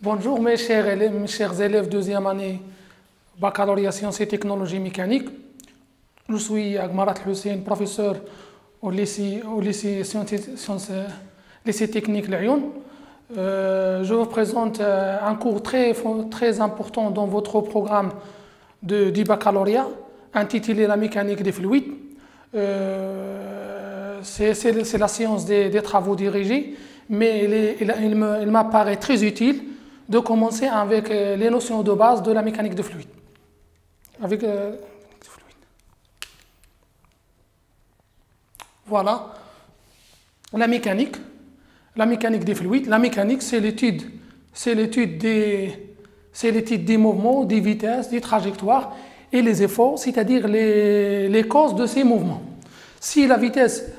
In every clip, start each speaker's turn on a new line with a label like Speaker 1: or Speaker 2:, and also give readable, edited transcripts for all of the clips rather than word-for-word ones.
Speaker 1: Bonjour mes chers élèves deuxième année baccalauréat sciences et technologies mécaniques. Je suis Agmarat Hussein, professeur au lycée technique Lyon. Je vous présente un cours très important dans votre programme du baccalauréat intitulé La mécanique des fluides. C'est la science des travaux dirigés, mais il m'apparaît très utile de commencer avec les notions de base de la mécanique de fluide. Voilà, la mécanique des fluides. La mécanique, c'est l'étude des mouvements, des vitesses, des trajectoires et les efforts, c'est-à-dire les causes de ces mouvements. Si la vitesse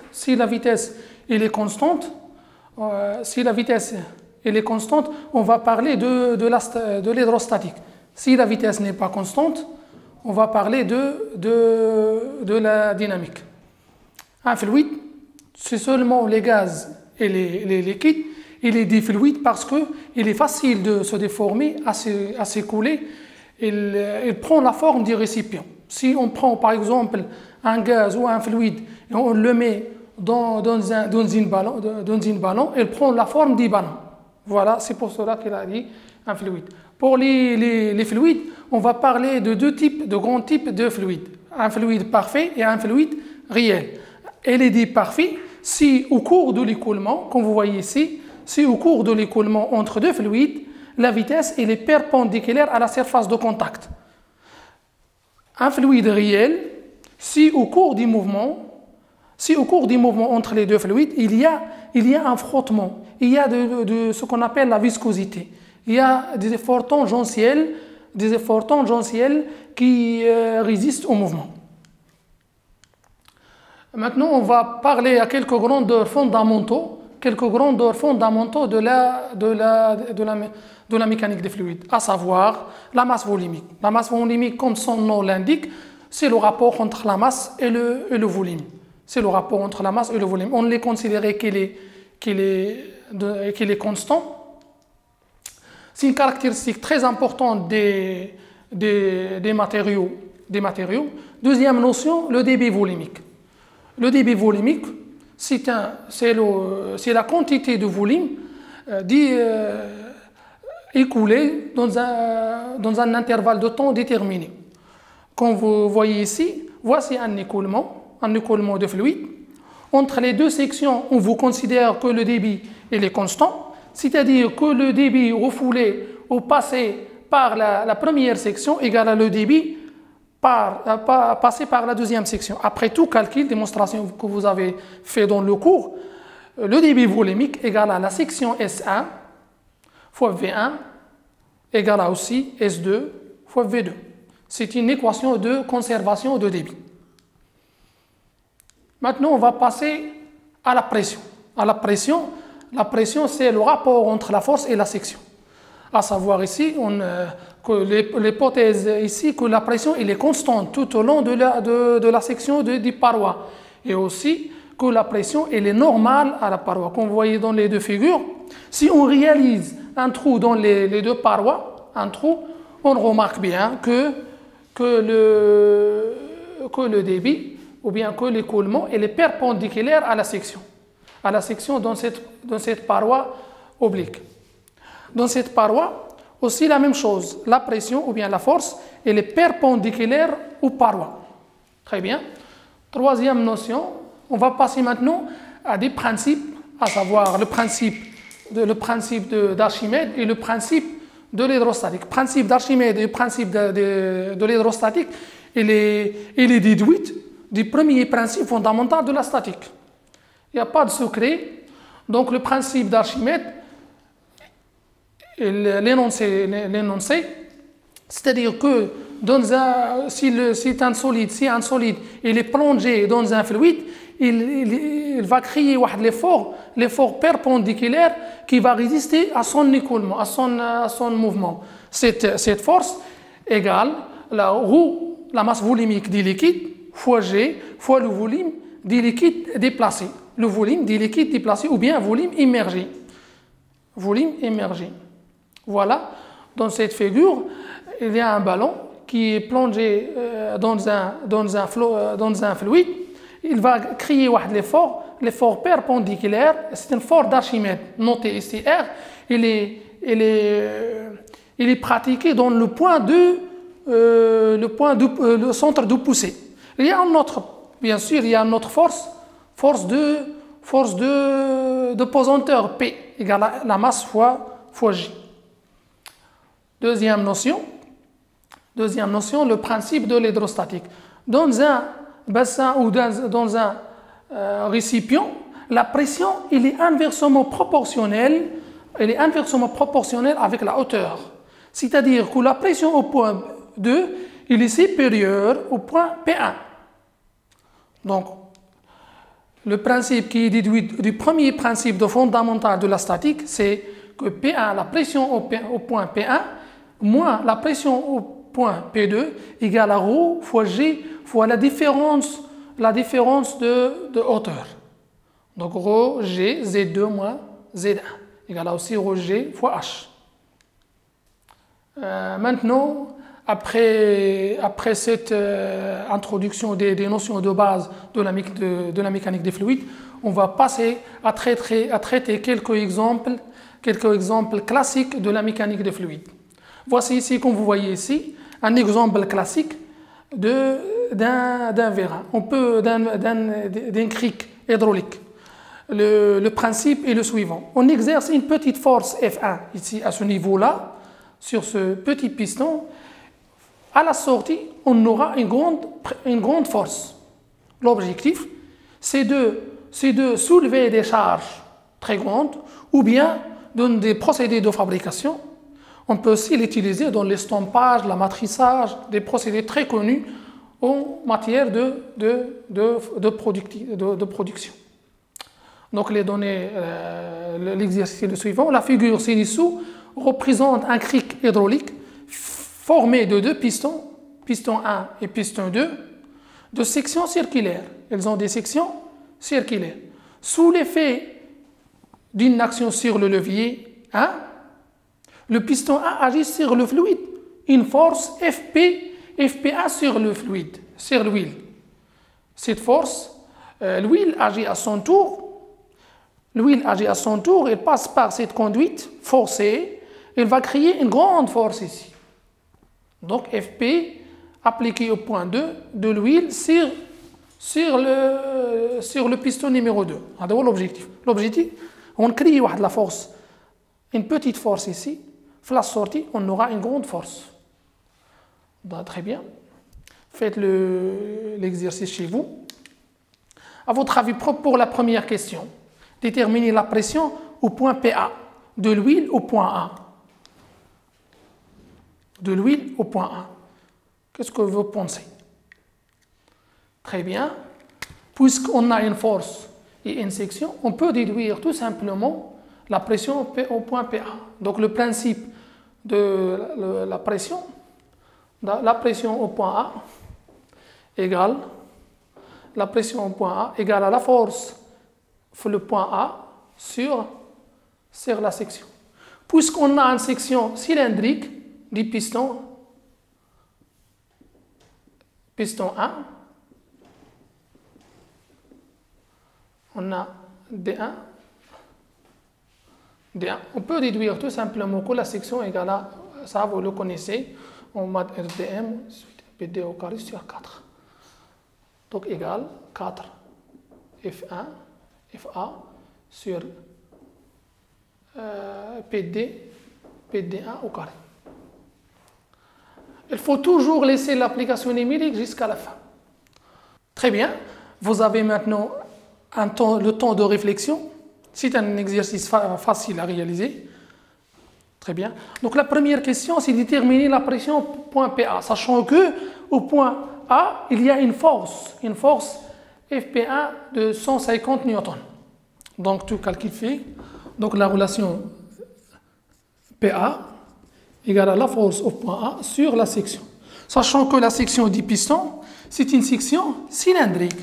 Speaker 1: elle est constante, on va parler de l'hydrostatique. Si la vitesse n'est pas constante, on va parler de la dynamique. Un fluide, c'est seulement les gaz et les liquides. Il est dit fluide parce qu'il est facile de se déformer, à s'écouler. Il prend la forme du récipient. Si on prend par exemple un gaz ou un fluide et on le met dans une ballon, il prend la forme du ballon. Voilà, c'est pour cela qu'il a dit un fluide. Pour les fluides, on va parler de grands types de fluides. Un fluide parfait et un fluide réel. Il est dit parfait si au cours de l'écoulement, comme vous voyez ici, si au cours de l'écoulement entre deux fluides, la vitesse est perpendiculaire à la surface de contact. Un fluide réel, si au cours du mouvement entre les deux fluides, il y a un frottement, il y a ce qu'on appelle la viscosité, il y a des efforts tangentiels qui résistent au mouvement. Maintenant, on va parler à quelques grandeurs fondamentaux de la mécanique des fluides, à savoir la masse volumique. La masse volumique, comme son nom l'indique, c'est le rapport entre la masse et le volume. C'est le rapport entre la masse et le volume. On les considérait qu'il est constant. C'est une caractéristique très importante des matériaux. Deuxième notion, le débit volumique. Le débit volumique, c'est la quantité de volume écoulée dans un intervalle de temps déterminé. Comme vous voyez ici, voici un écoulement de fluide. Entre les deux sections, on vous considère que le débit est constant, c'est-à-dire que le débit refoulé ou passé par la première section égale à le débit passé par la deuxième section. Après tout calcul, démonstration que vous avez fait dans le cours, le débit volumique égale à la section S1 fois V1 égale à aussi S2 fois V2. C'est une équation de conservation de débit. Maintenant, on va passer à la pression. La pression, c'est le rapport entre la force et la section. À savoir ici, l'hypothèse ici que la pression est constante tout au long de la section des parois. Et aussi que la pression est normale à la paroi. Comme vous voyez dans les deux figures, si on réalise un trou dans les deux parois, on remarque bien que le débit ou bien que l'écoulement est perpendiculaire à la section dans cette paroi oblique. Dans cette paroi, aussi la même chose, la pression ou bien la force, elle est perpendiculaire aux parois. Très bien. Troisième notion, on va passer maintenant à des principes, à savoir le principe d'Archimède et le principe de l'hydrostatique. Le principe d'Archimède et le principe de l'hydrostatique, il est déduit du premier principe fondamental de la statique. Il n'y a pas de secret. Donc le principe d'Archimède, l'énoncé, c'est-à-dire que si un solide il est plongé dans un fluide, il va créer l'effort perpendiculaire qui va résister à son écoulement, à son mouvement. Cette force égale la masse volumique du liquide fois G fois le volume du liquide déplacé. Le volume du liquide déplacé ou bien volume immergé. Voilà, dans cette figure, il y a un ballon qui est plongé dans un fluide. Il va créer l'effort perpendiculaire. C'est un effort d'Archimède, noté ici R. Il est pratiqué dans le centre de poussée. Il y a bien sûr, il y a une autre force de pesanteur P égale à la masse fois J. Deuxième notion, le principe de l'hydrostatique. Dans un bassin ou dans un récipient, la pression est inversement proportionnelle avec la hauteur. C'est-à-dire que la pression au point 2 est supérieure au point P1. Donc, le principe qui est déduit du premier principe de fondamental de la statique, c'est que P1, la pression au point P1, moins la pression au point P2 égale à ρ fois G fois la différence de hauteur. Donc ρ, G, Z2 moins Z1 égale à aussi ρ, G fois H. Maintenant, après cette introduction des notions de base de la mécanique des fluides, on va passer à traiter quelques exemples classiques de la mécanique des fluides. Voici ici, comme vous voyez ici, un exemple classique d'un vérin, d'un cric hydraulique. Le principe est le suivant. On exerce une petite force F1 ici à ce niveau-là, sur ce petit piston. À la sortie, on aura une grande force. L'objectif, c'est de soulever des charges très grandes ou bien dans des procédés de fabrication. On peut aussi l'utiliser dans l'estompage, la matrissage, des procédés très connus en matière de production. Donc les données, l'exercice est le suivant. La figure ci-dessous représente un cric hydraulique formé de deux pistons, piston 1 et piston 2, de sections circulaires. Elles ont des sections circulaires. Sous l'effet d'une action sur le levier 1, le piston 1 agit sur le fluide, une force FP1 sur le fluide, sur l'huile. Cette force, l'huile agit à son tour. Elle passe par cette conduite forcée, elle va créer une grande force ici. Donc FP appliqué au point 2 de l'huile sur le piston numéro 2. C'est l'objectif. L'objectif, on crée la force, une petite force ici. À la sortie, on aura une grande force. Très bien. Faites l'exercice chez vous. À votre avis, pour la première question, déterminez la pression au point PA, de l'huile au point A. De l'huile au point A. Qu'est-ce que vous pensez? Très bien. Puisqu'on a une force et une section, on peut déduire tout simplement la pression au point PA. Donc le principe de la pression au point A égale la pression au point A égale à la force le point A sur la section. Puisqu'on a une section cylindrique du piston 1, on a D1. On peut déduire tout simplement que la section égale à, ça vous le connaissez, on met RDM, PD au carré sur 4. Donc égale 4 FA sur PD1 au carré. Il faut toujours laisser l'application numérique jusqu'à la fin. Très bien, vous avez maintenant le temps de réflexion. C'est un exercice facile à réaliser. Très bien. Donc la première question, c'est déterminer la pression au point PA, sachant que au point A, il y a une force FP1 de 150 newtons. Donc tu calcules fait. Donc la relation PA égale à la force au point A sur la section. Sachant que la section du piston, c'est une section cylindrique.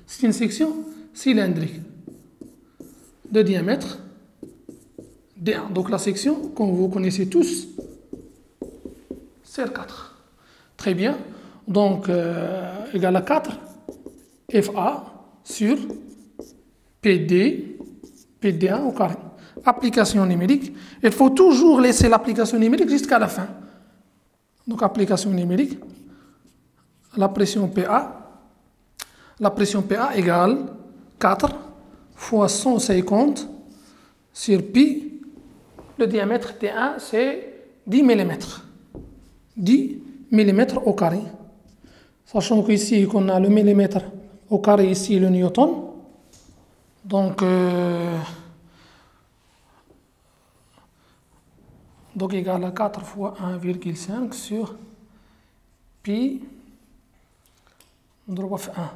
Speaker 1: C'est une section cylindrique de diamètre D1. Donc la section, comme vous connaissez tous, c'est le 4. Très bien. Donc, égal à 4, FA sur PD, PD1 au carré. Application numérique. Il faut toujours laisser l'application numérique jusqu'à la fin. Donc, application numérique. La pression PA égale 4 fois 150 sur pi. Le diamètre T1, c'est 10 mm. 10 mm au carré. Sachant qu'ici, on a le millimètre au carré, ici le newton. Donc égal à 4 fois 1,5 sur pi نضربها في 1.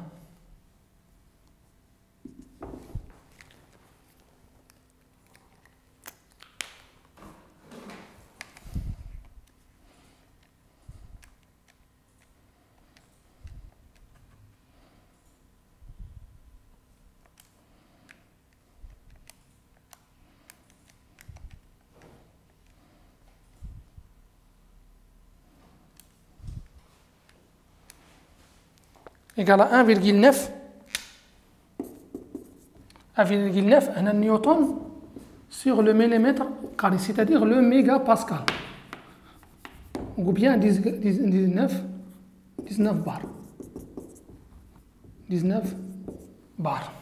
Speaker 1: Égal à 1,9. 1,9, un newton sur le millimètre carré, c'est-à-dire le mégapascal. Ou bien 19 bar. 19 bar.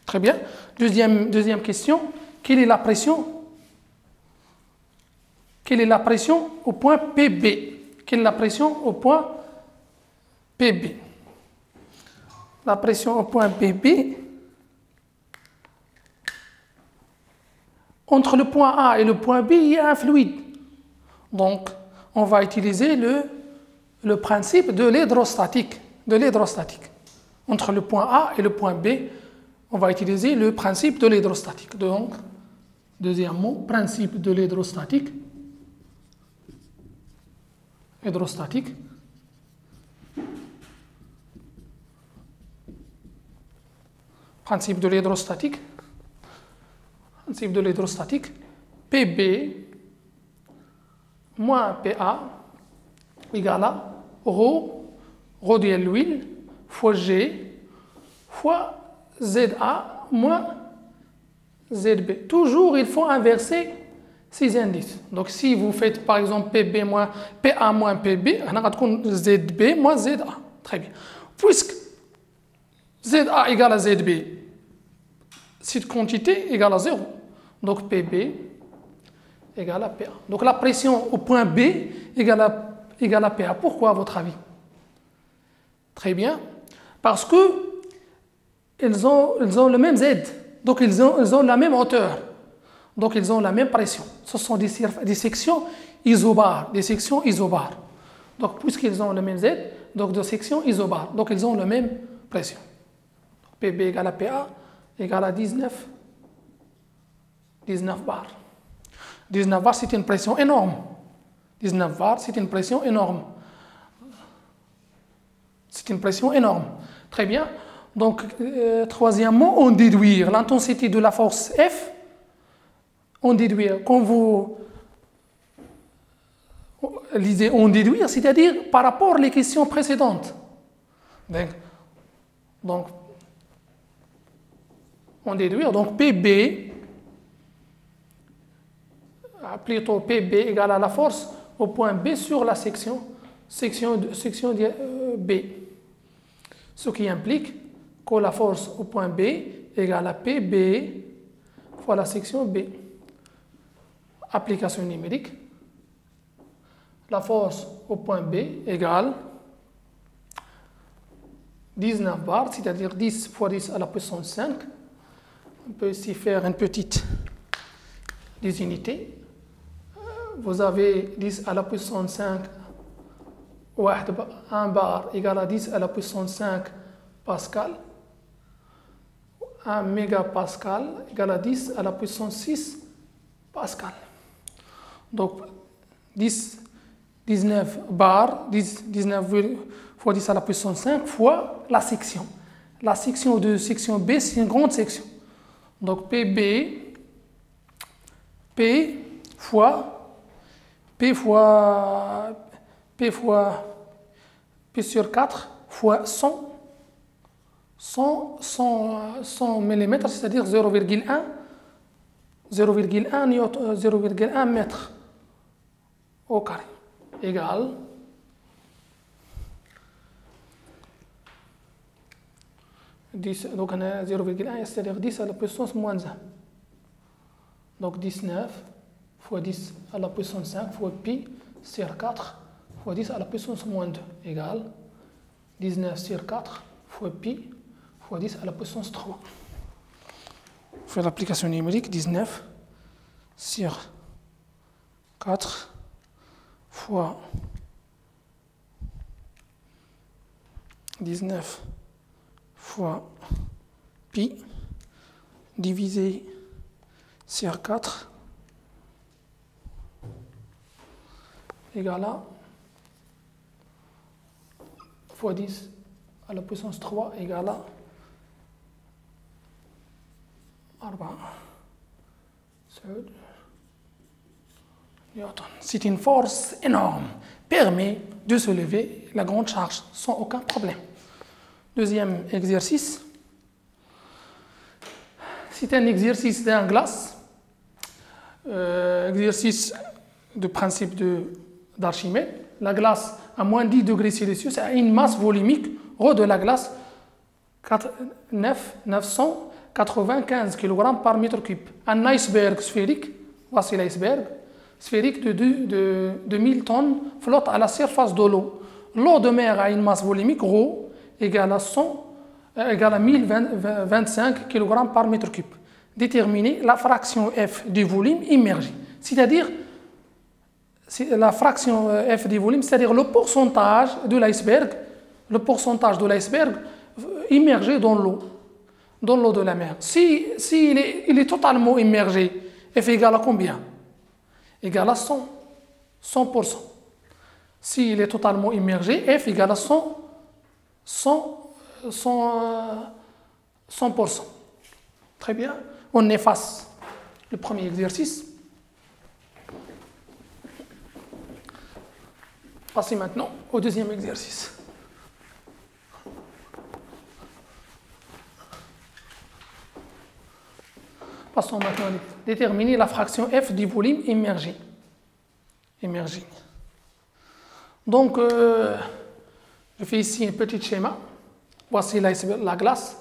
Speaker 1: Très bien. Deuxième question. Quelle est la pression? Quelle est la pression au point PB? Quelle est la pression au point PB? La pression au point PB, entre le point A et le point B, il y a un fluide. Donc, on va utiliser le principe de l'hydrostatique. Entre le point A et le point B, on va utiliser le principe de l'hydrostatique. Donc, deuxième mot, principe de l'hydrostatique. Principe de l'hydrostatique. PB moins PA égale à ρ de l'huile, fois G, fois ZA moins ZB. Toujours, il faut inverser ces indices. Donc, si vous faites par exemple PB moins PA moins PB, on va ZB moins ZA. Très bien. Puisque ZA égale à ZB, cette quantité égale à 0. Donc, PB égale à PA. Donc, la pression au point B égale à PA. Pourquoi, à votre avis? Très bien. Parce que ils ont le même Z. Donc, ils ont la même hauteur. Donc, ils ont la même pression. Ce sont des sections isobars. Donc, puisqu'ils ont le même Z, donc des sections isobars. Donc, ils ont la même pression. Donc, PB égale à PA égale à 19 bars. 19 bars, c'est une pression énorme. 19 bars, c'est une pression énorme. Très bien. Donc, troisièmement, on déduire l'intensité de la force F. On déduire, quand vous lisez on déduire, c'est-à-dire par rapport aux questions précédentes. Donc, on déduire, donc PB, plutôt PB égale à la force au point B sur la section B. Ce qui implique que la force au point B égale à PB fois la section B. Application numérique. La force au point B égale 19 bars, c'est-à-dire 10 fois 10 à la puissance 5. On peut ici faire une petite désunité. Vous avez 10 à la puissance 5, 1 bar égale à 10 à la puissance 5 pascal. 1 mégapascal égale à 10 à la puissance 6 pascal. Donc, 19 bars, 19 fois 10 à la puissance 5 fois la section. La section de section B, c'est une grande section. Donc PB, P fois P sur 4 fois 100 mm, c'est-à-dire 0,1 mètre au carré, égale donc on a 0,1, c'est-à-dire 10 à la puissance moins 1. Donc 19 fois 10 à la puissance 5 fois pi sur 4 fois 10 à la puissance moins 2 égale 19 sur 4 fois pi fois 10 à la puissance 3. On fait l'application numérique, 19 sur 4 fois 19 fois pi divisé sur 4 égale à fois 10 à la puissance 3 égale à 4 Newton. C'est une force énorme, permet de soulever la grande charge sans aucun problème. Deuxième exercice, c'est un exercice d'un glace, exercice de principe d'Archimède. La glace à moins 10 degrés Celsius a une masse volumique, ρ de la glace, 995 kg par mètre cube. Un iceberg sphérique, voici l'iceberg, sphérique de 2000 tonnes flotte à la surface de l'eau. L'eau de mer a une masse volumique, ρ, égale à 1025 kg par mètre cube. Déterminer la fraction F du volume immergé, c'est-à-dire la fraction F du volume, c'est-à-dire le pourcentage de l'iceberg immergé dans l'eau de la mer. Si il est totalement immergé, F égale à combien? Égale à 100%. S'il est totalement immergé, F égale à 100%. Très bien. On efface le premier exercice. Passez maintenant au deuxième exercice. Passons maintenant à déterminer la fraction F du volume immergé. Donc, je fais ici un petit schéma. Voici la glace.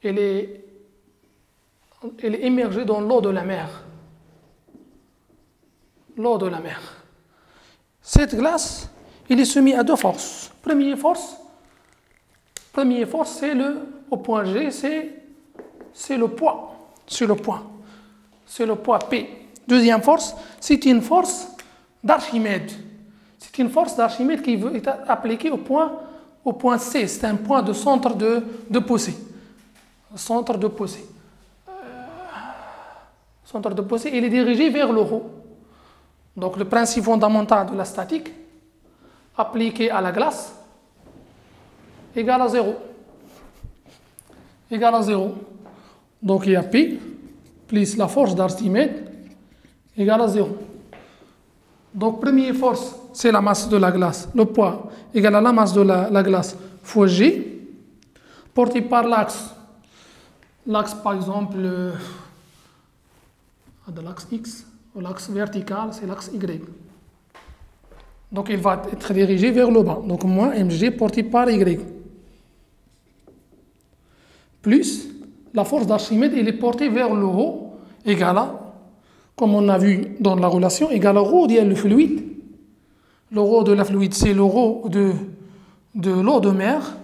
Speaker 1: Elle est immergée dans l'eau de la mer. L'eau de la mer. Cette glace, il est soumis à deux forces. Première force, c'est au point G, c'est le poids. C'est le poids P. Deuxième force, c'est une force d'Archimède. C'est une force d'Archimède qui est appliquée au point C. C'est un point de centre de poussée. Centre de poussée, il est dirigé vers le haut. Donc le principe fondamental de la statique appliqué à la glace égale à 0. Donc il y a P plus la force d'Archimède égale à 0. Donc première force, c'est la masse de la glace. Le poids égale à la masse de la glace fois G, porté par l'axe. L'axe, par exemple, de l'axe X, ou l'axe vertical, c'est l'axe Y. Donc, il va être dirigé vers le bas. Donc, moins mg porté par Y. Plus, la force d'Archimède, elle est portée vers le haut, égale à, comme on a vu dans la relation, égale à ρ du fluide. Le ρ de la fluide, c'est le ρ de l'eau de mer.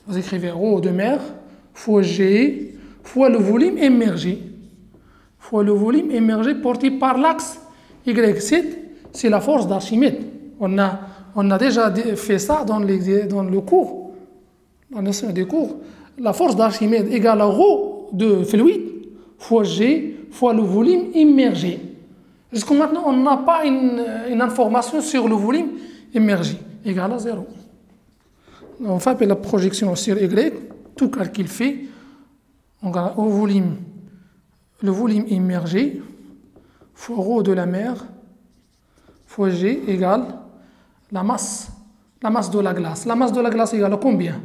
Speaker 1: Vous écrivez ρ de mer fois G fois le volume immergé. Porté par l'axe Y7, c'est la force d'Archimède. On a déjà fait ça dans le cours, dans le sein des cours. La force d'Archimède égale à ρ de fluide fois G fois le volume immergé. Jusqu'à maintenant, on n'a pas une information sur le volume immergé, égale à 0. On fait la projection sur Y. tout calcul fait, on a le volume immergé fois ρ de la mer fois G égale la masse de la glace. La masse de la glace égale à combien?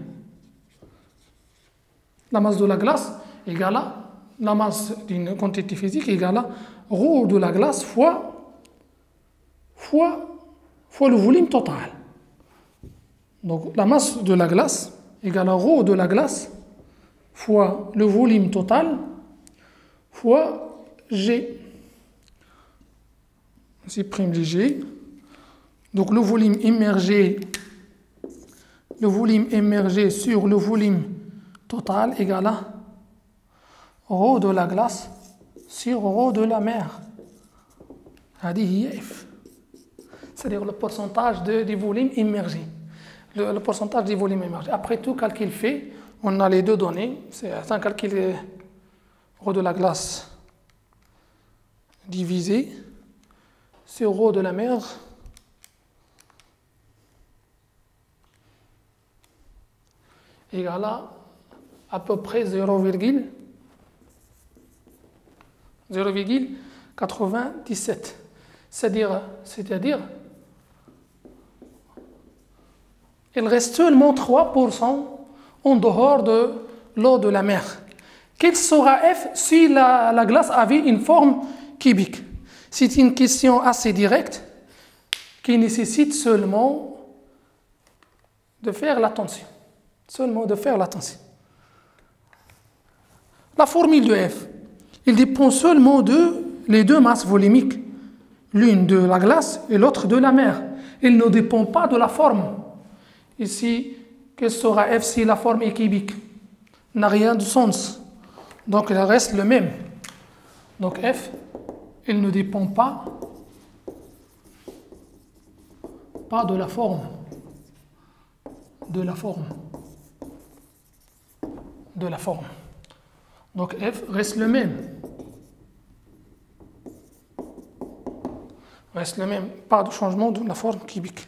Speaker 1: La masse de la glace égale à la masse d'une quantité physique égale à ρ de la glace fois le volume total. Donc la masse de la glace égale à ρ de la glace fois le volume total fois G. On supprime les G. Donc le volume immergé sur le volume total égale à ρ de la glace sur ρ de la mer. هذه هي F. C'est-à-dire le pourcentage du volume immergé. Le pourcentage du volume immergé. Après tout calcul fait, on a les deux données. C'est un calcul ρ de la glace divisé sur ρ de la mer égale à peu près 0,97. C'est-à-dire, il reste seulement 3% en dehors de l'eau de la mer. Quel sera F si la glace avait une forme cubique? C'est une question assez directe qui nécessite seulement de faire l'attention. La formule de F, il dépend seulement de les deux masses volumiques, l'une de la glace et l'autre de la mer. Il ne dépend pas de la forme. Ici, quel sera F si la forme est cubique? N'a rien de sens. Donc il reste le même. Donc F, il ne dépend pas de la forme. Donc F reste le même. Pas de changement de la forme cubique.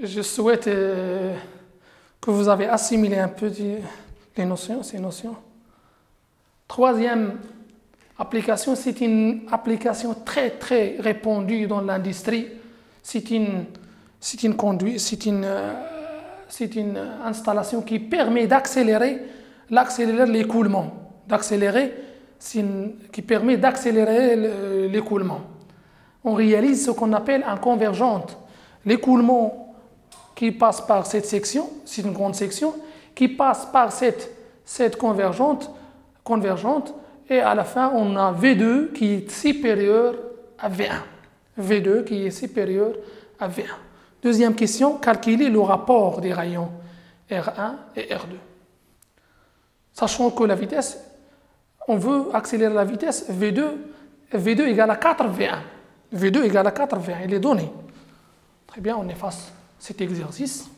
Speaker 1: Je souhaite que vous avez assimilé un peu ces notions. Troisième application, c'est une application très très répandue dans l'industrie. C'est une installation qui permet d'accélérer l'écoulement. Qui permet d'accélérer l'écoulement. On réalise ce qu'on appelle un convergente. L'écoulement qui passe par cette section, c'est une grande section, qui passe par cette convergente, et à la fin, on a V2 qui est supérieur à V1. Deuxième question, calculer le rapport des rayons R1 et R2. Sachant que la vitesse, on veut accélérer la vitesse, V2 égale à 4 V1. V2 égale à 4 V1, il est donné. Très bien, on efface cet exercice.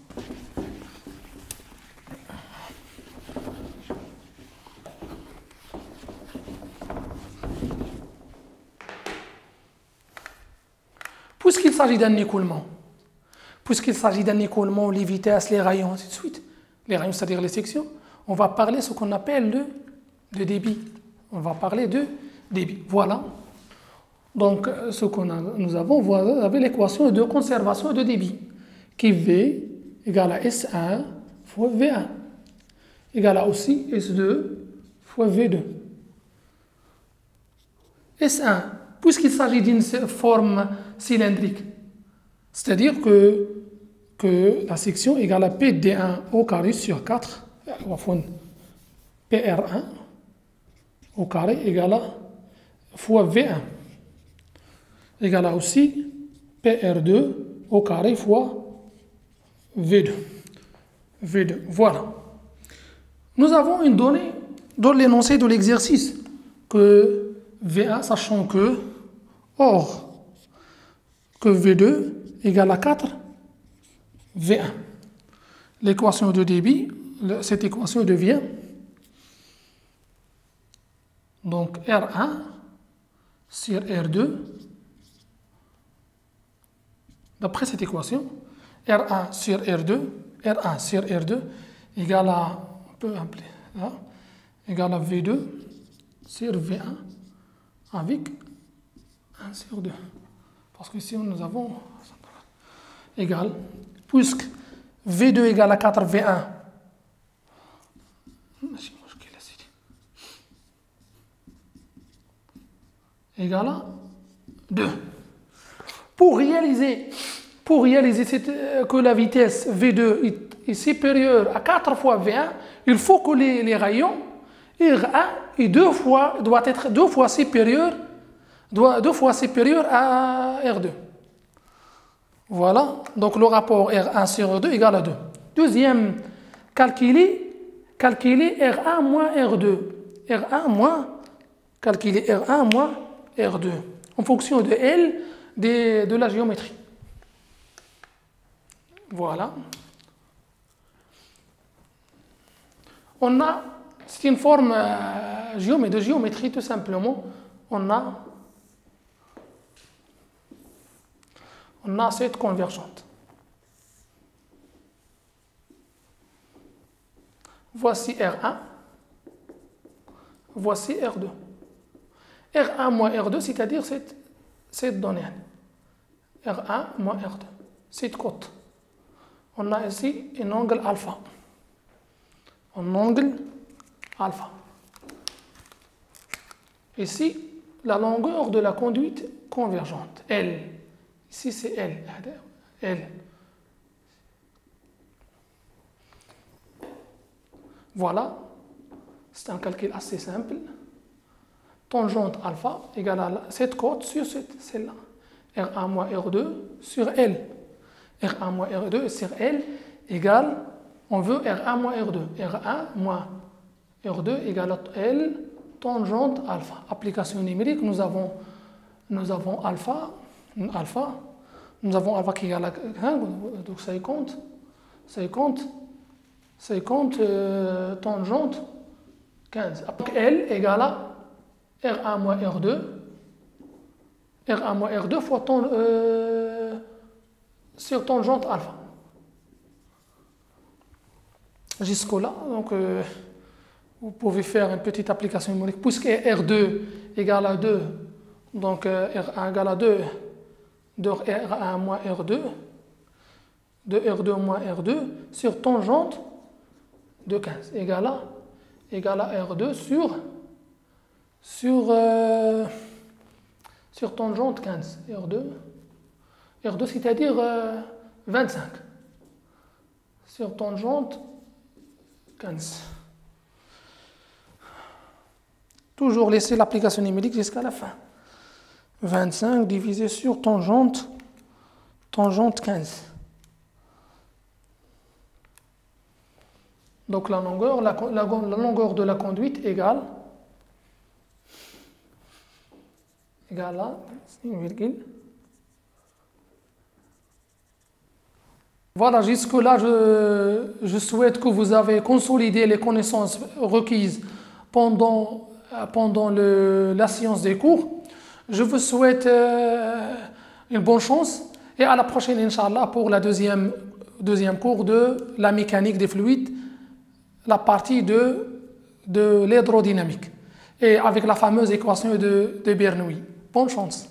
Speaker 1: Puisqu'il s'agit d'un écoulement, les vitesses, les rayons, ainsi de suite, les rayons, c'est-à-dire les sections, on va parler de ce qu'on appelle le débit. Voilà. Donc, ce que nous avons, vous avez l'équation de conservation de débit, qui est V égale à S1 fois V1, égale à aussi S2 fois V2. S1, puisqu'il s'agit d'une forme cylindrique, c'est-à-dire que la section égale à PD1 au carré sur 4, PR1 au carré égale à fois V1, égale à aussi PR2 au carré fois V2. Voilà. Nous avons une donnée dans l'énoncé de l'exercice que V1, sachant que V2 égale à 4 V1. L'équation de débit, cette équation devient donc R1 sur R2, d'après cette équation, R1 sur R2, R1 sur R2 égale à, on peut appeler là, égale à V2 sur V1 avec 1 sur 2. Parce que ici nous avons égal, puisque V2 égale à 4 V1, égale à 2. Pour réaliser que la vitesse V2 est supérieure à 4 fois V1, il faut que les rayons R1 est doit être deux fois supérieur à R2. Voilà, donc le rapport R1 sur R2 égale à 2. Deuxième, calculer R1 moins R2. Calculer R1 moins R2 en fonction de L de la géométrie. Voilà. On a, c'est une forme de géométrie tout simplement. On a cette convergente. Voici R1, voici R2. R1 moins R2, c'est-à-dire cette donnée. R1 moins R2, cette cote. On a ici un angle alpha. Un angle alpha. Ici, la longueur de la conduite convergente, L. Ici, c'est L. L. Voilà, c'est un calcul assez simple. Tangente alpha égale à cette cote sur celle-là. R1 moins R2 sur L. R1 moins R2 sur L égale, on veut R1 moins R2. R1 moins R2 égale à L tangente alpha. Application numérique, nous avons alpha, nous avons alpha qui égale à 1, donc ça compte tangente 15. Donc L égale à R1 moins R2 fois sur tangente alpha. Jusqu'au-là, donc vous pouvez faire une petite application numérique. Puisque R2 égale à 2, donc R1 égale à 2 de R1 moins R2, de R2 moins R2 sur tangente de 15 égale à R2 sur tangente 15. R2 c'est-à-dire 25 sur tangente 15. Toujours laisser l'application numérique jusqu'à la fin. 25 divisé sur tangente 15. Donc la longueur de la conduite égale à une virgule. Voilà, jusque-là, je souhaite que vous avez consolidé les connaissances requises pendant la séance des cours. Je vous souhaite une bonne chance et à la prochaine, Inch'Allah, pour la deuxième cours de la mécanique des fluides, la partie de l'hydrodynamique et avec la fameuse équation de Bernoulli. Bonne chance.